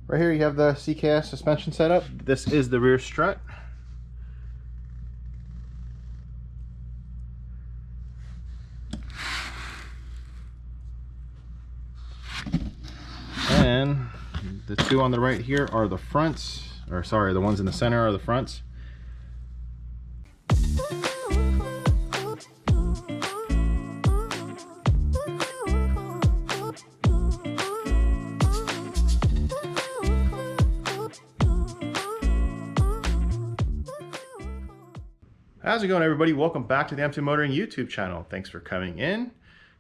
Right here you have the CKS suspension setup. This is the rear strut. And the two on the right here are the fronts, or sorry, the ones in the center are the fronts. How's it going, everybody? Welcome back to the M2 Motoring YouTube channel. Thanks for coming in.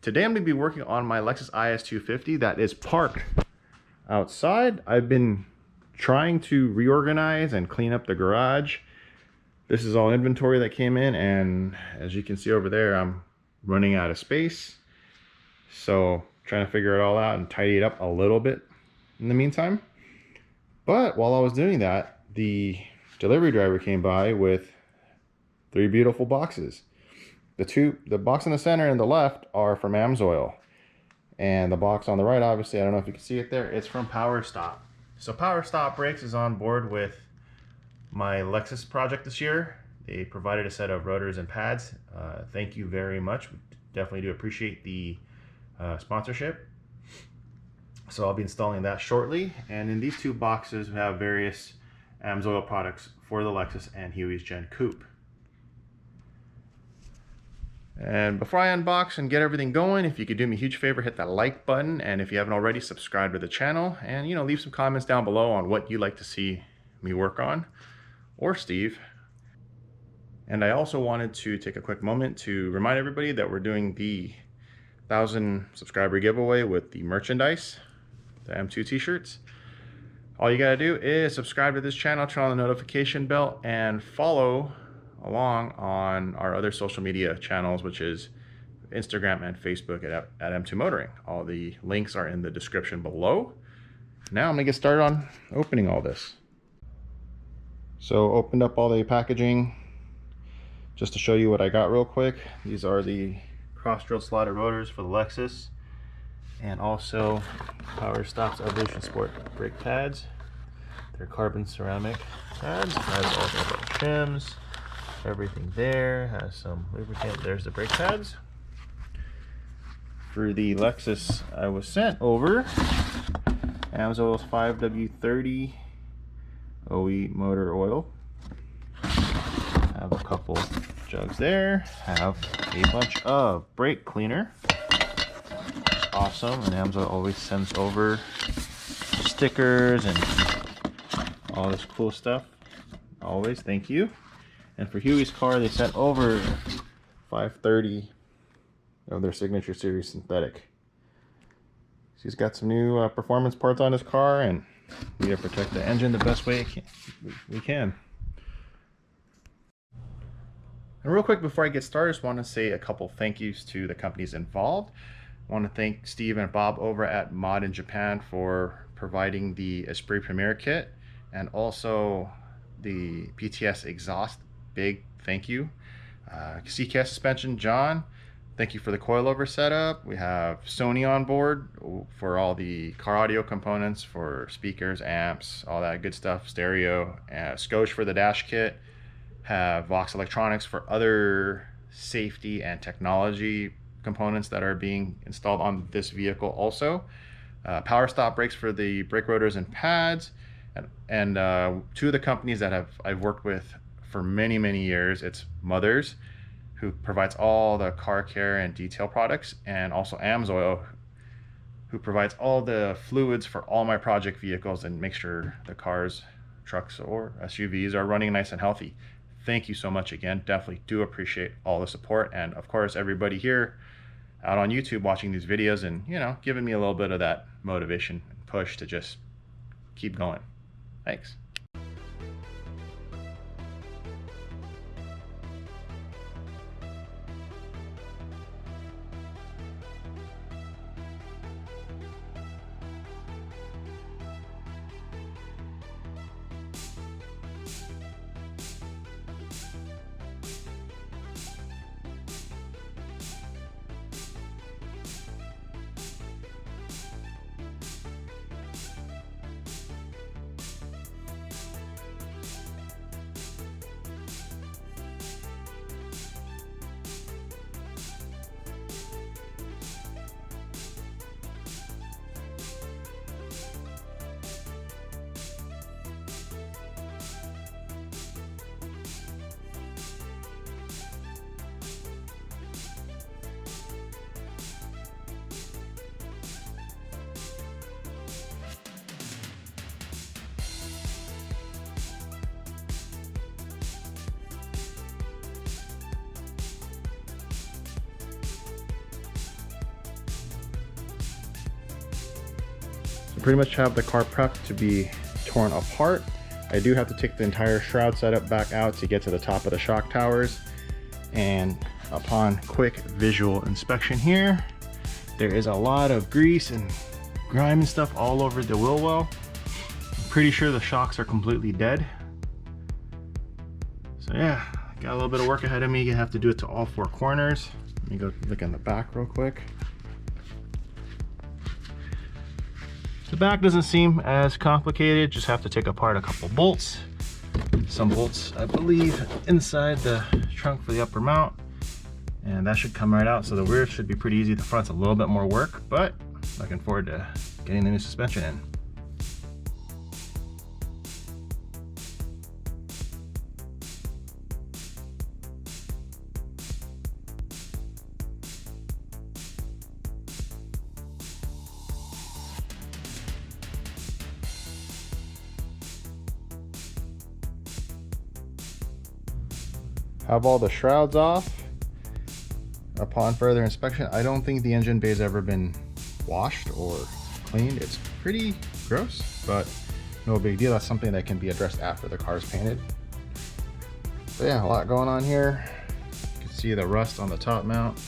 Today I'm going to be working on my Lexus IS250 that is parked outside. I've been trying to reorganize and clean up the garage. This is all inventory that came in, and as you can see over there, I'm running out of space. So trying to figure it all out and tidy it up a little bit in the meantime. But while I was doing that, the delivery driver came by with 3 beautiful boxes. The box in the center and the left are from Amsoil, and the box on the right, obviously, I don't know if you can see it there, it's from Powerstop. So Powerstop Brakes is on board with my Lexus project this year. They provided a set of rotors and pads. Thank you very much. We definitely do appreciate the sponsorship. So I'll be installing that shortly. And in these 2 boxes we have various Amsoil products for the Lexus and Huey's Gen Coupe. And before I unbox and get everything going, if you could do me a huge favor, hit that like button, and if you haven't already, subscribe to the channel, and leave some comments down below on what you'd like to see me work on, or Steve. And I also wanted to take a quick moment to remind everybody that we're doing the 1,000 subscriber giveaway with the merchandise, the M2 t-shirts. All you gotta do is subscribe to this channel, turn on the notification bell, and follow along on our other social media channels, which is Instagram and Facebook at M2 Motoring. All the links are in the description below. Now I'm gonna get started on opening all this. So opened up all the packaging just to show you what I got real quick. These are the cross-drilled slotted rotors for the Lexus, and also Powerstop's Evolution Sport brake pads. They're carbon ceramic pads. Has all the trims. Everything there has some lubricant. There's the brake pads. For the Lexus, I was sent over Amsoil's 5W30 OE motor oil. Have a couple jugs there. Have a bunch of brake cleaner. Awesome. And Amsoil always sends over stickers and all this cool stuff. Always, thank you. And for Huey's car, they sent over 530 of their Signature Series synthetic. He's got some new performance parts on his car, and we gotta protect the engine the best way we can. And real quick before I get started, I just want to say a couple thank yous to the companies involved. I want to thank Steve and Bob over at ModInJapan for providing the Esprite Premiere kit, and also the PTS exhaust. Big thank you. CKS Suspension, John, thank you for the coilover setup. We have Sony on board for all the car audio components, for speakers, amps, all that good stuff, stereo. Scosche for the dash kit. Have Voxx Electronics for other safety and technology components that are being installed on this vehicle also. Powerstop brakes for the brake rotors and pads. And 2 of the companies that I've worked with for many years. It's Mothers, who provides all the car care and detail products, and also Amsoil, who provides all the fluids for all my project vehicles and make sure the cars, trucks, or SUVs are running nice and healthy. Thank you so much again. Definitely do appreciate all the support, and of course everybody here out on YouTube watching these videos and giving me a little bit of that motivation and push to just keep going. Thanks. I pretty much have the car prepped to be torn apart. I do have to take the entire shroud setup back out to get to the top of the shock towers. And upon quick visual inspection here, there is a lot of grease and grime and stuff all over the wheel well. I'm pretty sure the shocks are completely dead. So yeah, got a little bit of work ahead of me. You have to do it to all four corners. Let me go look in the back real quick. The back doesn't seem as complicated. Just have to take apart a couple bolts. Some bolts, I believe, inside the trunk for the upper mount. And that should come right out. So the rear should be pretty easy. The front's a little bit more work, but looking forward to getting the new suspension in. Have all the shrouds off. Upon further inspection, I don't think the engine bay's ever been washed or cleaned. It's pretty gross, but no big deal. That's something that can be addressed after the car's painted. But yeah, a lot going on here. You can see the rust on the top mount.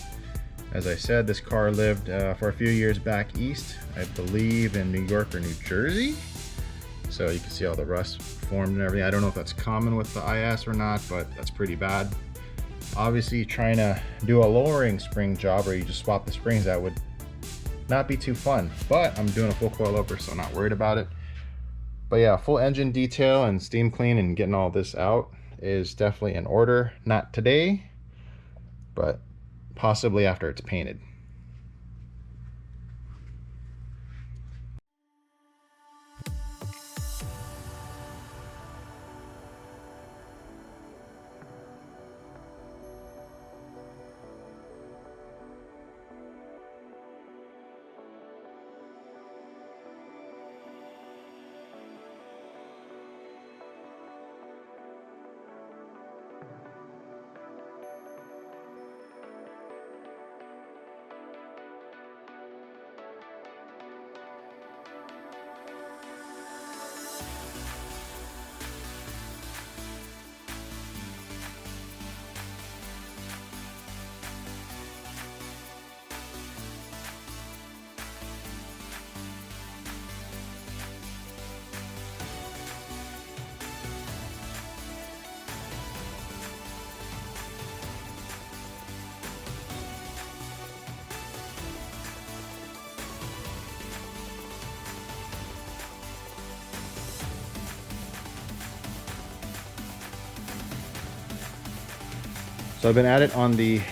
As I said, this car lived for a few years back east, I believe in New York or New Jersey. So you can see all the rust formed and everything. I don't know if that's common with the IS or not, but that's pretty bad. Obviously, trying to do a lowering spring job where you just swap the springs, that would not be too fun. But I'm doing a full coilover, so I'm not worried about it. But yeah, full engine detail and steam clean and getting all this out is definitely in order. Not today, but possibly after it's painted. So I've been at it on the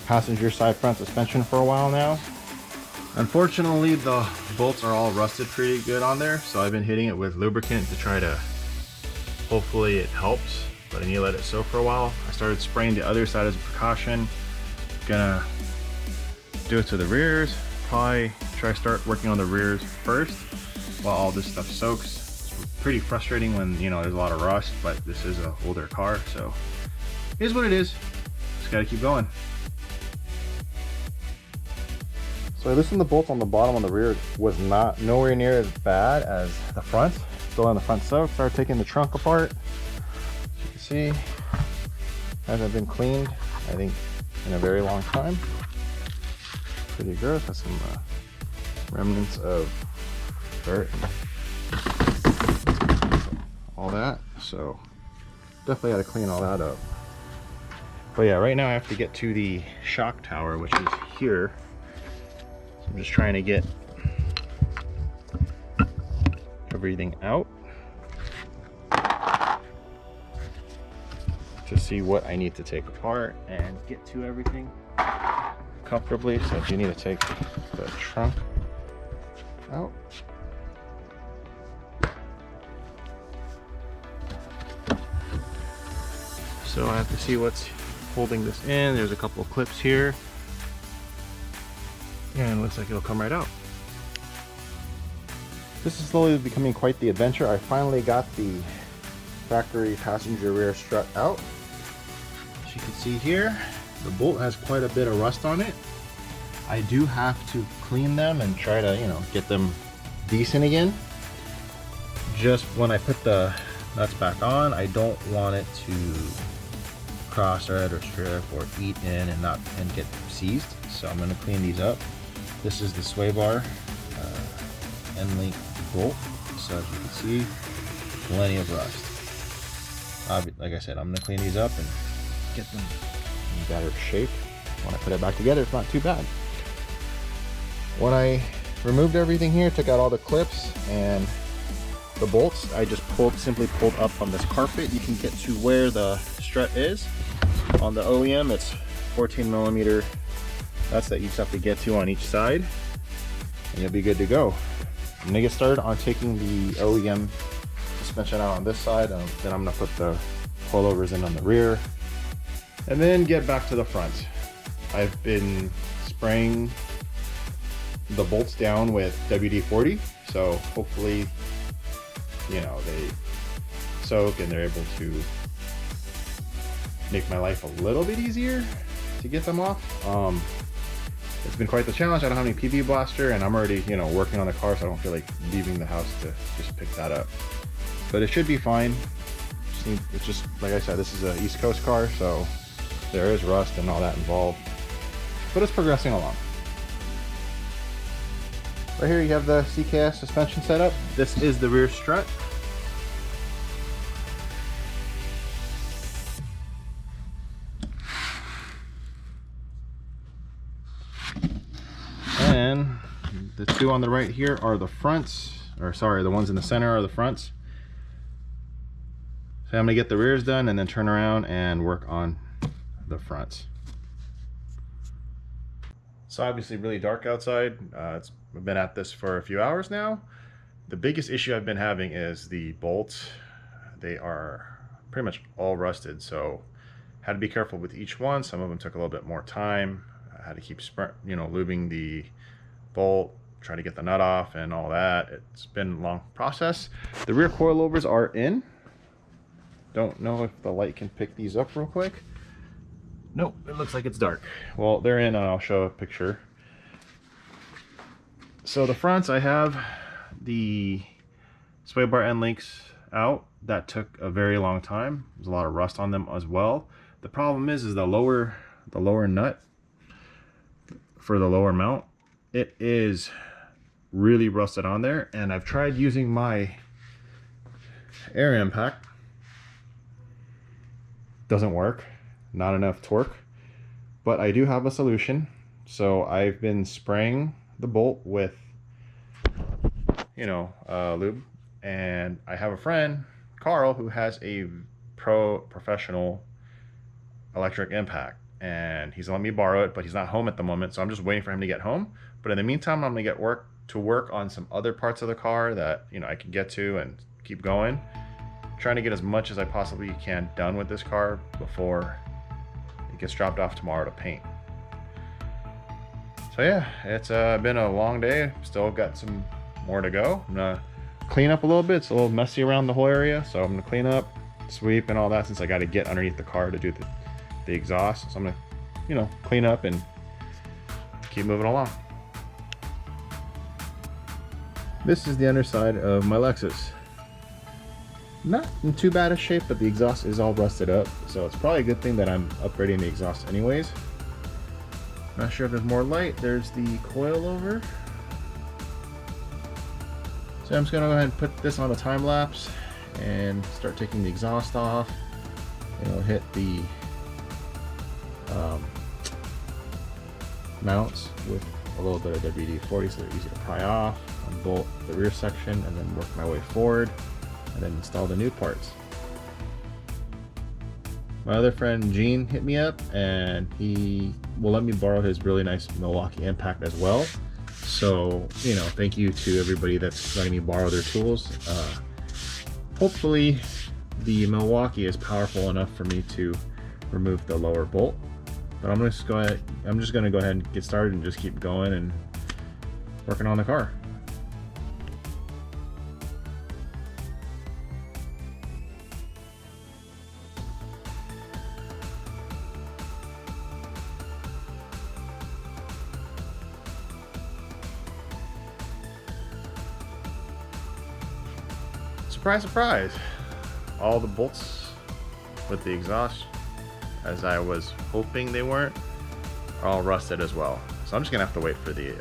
passenger side front suspension for a while now. Unfortunately, the bolts are all rusted pretty good on there, so I've been hitting it with lubricant to try to, hopefully it helps, but I need to let it soak for a while. I started spraying the other side as a precaution. Gonna do it to the rears. Probably try to start working on the rears first while all this stuff soaks. It's pretty frustrating when, you know, there's a lot of rust, but this is an older car, so it is what it is. Just gotta keep going. So I listened, the bolts on the bottom on the rear was nowhere near as bad as the front. Still on the front soaked. Started taking the trunk apart. As you can see, hasn't been cleaned, I think, in a very long time. Pretty gross. Has some remnants of dirt and all that. So definitely got to clean all that up. But yeah, right now I have to get to the shock tower, which is here. So I'm just trying to get everything out to see what I need to take apart and get to everything comfortably. So if you need to take the trunk out. So I have to see what's holding this in. There's a couple of clips here, and it looks like it'll come right out. This is slowly becoming quite the adventure. I finally got the factory passenger rear strut out. As you can see here, the bolt has quite a bit of rust on it. I do have to clean them and try to, you know, get them decent again. Just when I put the nuts back on, I don't want it to cross thread or strip or eat in and get seized. So I'm going to clean these up. This is the sway bar end link bolt. So as you can see, plenty of rust. Like I said, I'm going to clean these up and get them in better shape. When I put it back together, it's not too bad. When I removed everything here, took out all the clips and the bolts, I just simply pulled up from this carpet. You can get to where the strut is. On the OEM, it's 14 millimeter. That's that you just have to get to on each side, and you'll be good to go. I'm gonna get started on taking the OEM suspension out on this side, and then I'm gonna put the coilovers in on the rear, and then get back to the front. I've been spraying the bolts down with WD-40, so hopefully, you know, they soak and they're able to make my life a little bit easier to get them off. It's been quite the challenge. I don't have any PV blaster, and I'm already, you know, working on the car, so I don't feel like leaving the house to just pick that up. But it should be fine. It's just, like I said, this is an East Coast car, so there is rust and all that involved. But it's progressing along. Right here you have the CKS suspension setup. This is the rear strut. And the two on the right here are the fronts, or sorry, the ones in the center are the fronts. So I'm gonna get the rears done and then turn around and work on the fronts. It's obviously really dark outside. I've been at this for a few hours now. The biggest issue I've been having is the bolts. They are pretty much all rusted, so I had to be careful with each one. Some of them took a little bit more time. I had to keep lubing the bolt, try to get the nut off and all that. It's been a long process. The rear coilovers are in. Don't know if the light can pick these up real quick. Nope, it looks like it's dark. Well, they're in, and I'll show a picture. So the fronts, I have the sway bar end links out. That took a very long time. There's a lot of rust on them as well. The problem is the lower nut for the lower mount, it is really rusted on there, and I've tried using my air impact. Doesn't work. Not enough torque, but I do have a solution. So I've been spraying the bolt with, you know, lube, and I have a friend, Carl, who has a professional electric impact, and he's letting me borrow it, but he's not home at the moment, so I'm just waiting for him to get home. But in the meantime, I'm gonna get to work on some other parts of the car that, you know, I can get to and keep going, trying to get as much as I possibly can done with this car before it gets dropped off tomorrow to paint. So yeah, it's been a long day. Still got some more to go. I'm gonna clean up a little bit. It's a little messy around the whole area, so I'm gonna clean up, sweep and all that, since I got to get underneath the car to do the exhaust. So I'm gonna, you know, clean up and keep moving along. This is the underside of my Lexus. Not in too bad a shape, but the exhaust is all rusted up, so it's probably a good thing that I'm upgrading the exhaust anyways. Not sure if there's more light. There's the coilover. So I'm just gonna go ahead and put this on a time lapse and start taking the exhaust off. And I'll hit the mounts with a little bit of WD-40 so they're easy to pry off, unbolt the rear section, and then work my way forward and then install the new parts. My other friend Gene hit me up, and he will let me borrow his really nice Milwaukee Impact as well. So, you know, thank you to everybody that's letting me borrow their tools. Hopefully the Milwaukee is powerful enough for me to remove the lower bolt. But I'm just gonna go ahead and get started and just keep going and working on the car. surprise, surprise, all the bolts with the exhaust, as I was hoping they weren't, are all rusted as well. So I'm just gonna have to wait for the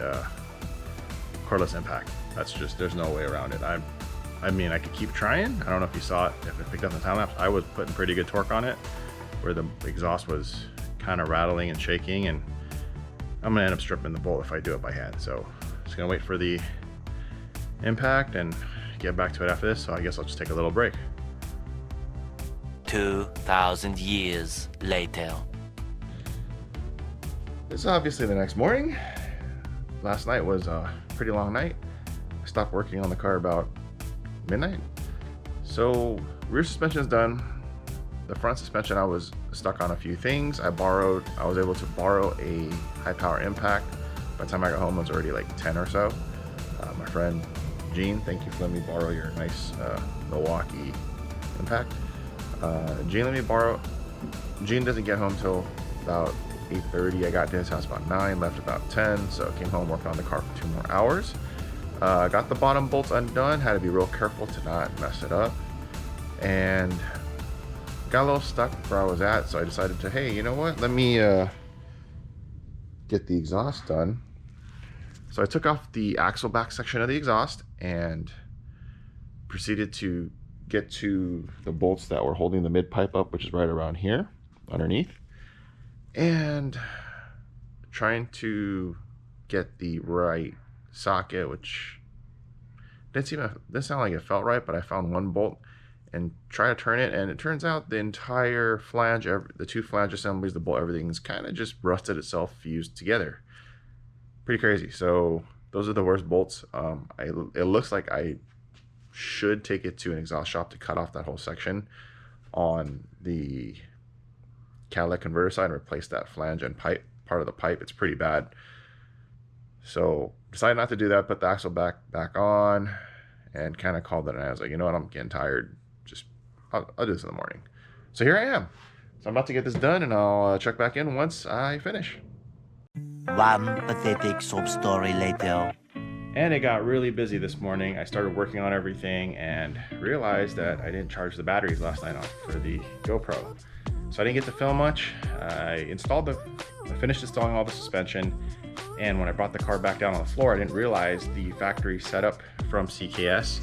cordless impact. That's just, there's no way around it. I mean, I could keep trying. I don't know if you saw it, if it picked up the time lapse. I was putting pretty good torque on it, where the exhaust was kind of rattling and shaking, and I'm gonna end up stripping the bolt if I do it by hand. So just gonna wait for the impact and get back to it after this. So I guess I'll just take a little break. 2,000 years later. It's obviously the next morning. Last night was a pretty long night. I stopped working on the car about midnight. So rear suspension is done. The front suspension, I was stuck on a few things. I was able to borrow a high power impact. By the time I got home, it was already like 10 or so. My friend Gene, thank you for letting me borrow your nice Milwaukee impact. Gene doesn't get home till about 8:30. I got to his house about 9, left about 10, so I came home, worked on the car for 2 more hours. Got the bottom bolts undone, had to be real careful to not mess it up, and got a little stuck where I was at, so I decided to, hey, you know what, let me get the exhaust done. So I took off the axle back section of the exhaust and proceeded to get to the bolts that were holding the mid pipe up, which is right around here underneath, and trying to get the right socket, which didn't sound like it felt right, but I found one bolt and try to turn it, and it turns out the entire flange, the 2 flange assemblies, the bolt, everything's kind of just rusted itself, fused together. Pretty crazy. So those are the worst bolts. It looks like I should take it to an exhaust shop to cut off that whole section on the catalytic converter side and replace that flange and pipe, part of the pipe. It's pretty bad. So decided not to do that, put the axle back on, and kind of called it. And I was like, you know what, I'm getting tired. I'll do this in the morning. So here I am. So I'm about to get this done, and I'll check back in once I finish. One pathetic sob story later. And it got really busy this morning. I started working on everything and realized that I didn't charge the batteries last night for the GoPro. So I didn't get to film much. I finished installing all the suspension, and when I brought the car back down on the floor, I didn't realize the factory setup from CKS,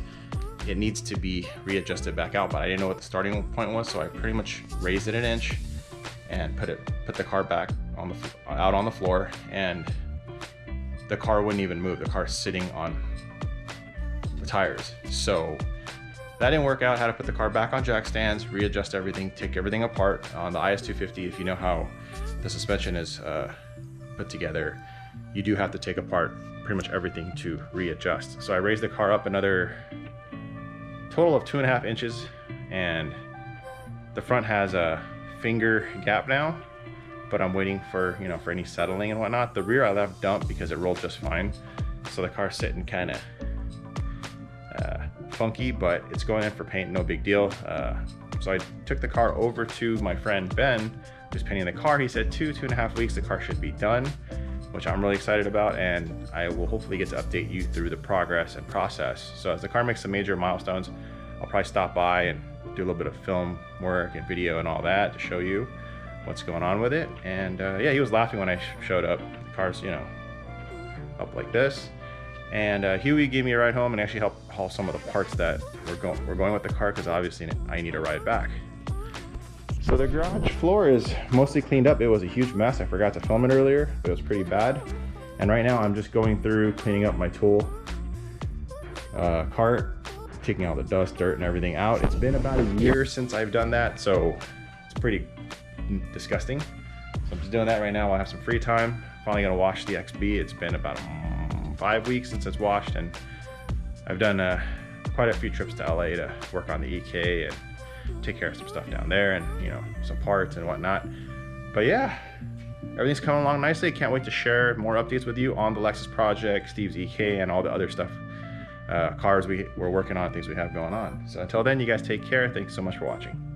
it needs to be readjusted back out, but I didn't know what the starting point was, so I pretty much raised it an inch and put the car back out on the floor, and the car wouldn't even move. The car's sitting on the tires. So that didn't work out. I had to put the car back on jack stands, readjust everything, take everything apart. On the IS250, if you know how the suspension is put together, you do have to take apart pretty much everything to readjust. So I raised the car up another total of 2.5 inches, and the front has a finger gap now, but I'm waiting for, for any settling and whatnot. The rear I left dumped because it rolled just fine. So the car's sitting kind of funky, but it's going in for paint, no big deal. So I took the car over to my friend Ben, who's painting the car. He said 2.5 weeks, the car should be done, which I'm really excited about, and I will hopefully get to update you through the progress and process. So as the car makes some major milestones, I'll probably stop by and do a little bit of film work and video and all that to show you what's going on with it. And yeah, he was laughing when I showed up. The car's, up like this. And Huey gave me a ride home and actually helped haul some of the parts that we're going with the car, because obviously I need a ride back. So the garage floor is mostly cleaned up. It was a huge mess. I forgot to film it earlier, but it was pretty bad. And right now I'm just going through cleaning up my tool cart, taking all the dust, dirt, and everything out. It's been about a year since I've done that, so it's pretty disgusting. So I'm just doing that right now while I have some free time. Finally gonna wash the XB. It's been about 5 weeks since it's washed, and I've done quite a few trips to LA to work on the EK and take care of some stuff down there, and some parts and whatnot. But yeah, everything's coming along nicely. Can't wait to share more updates with you on the Lexus project, Steve's EK, and all the other stuff, cars we're working on, things we have going on. So until then, you guys take care. Thanks so much for watching.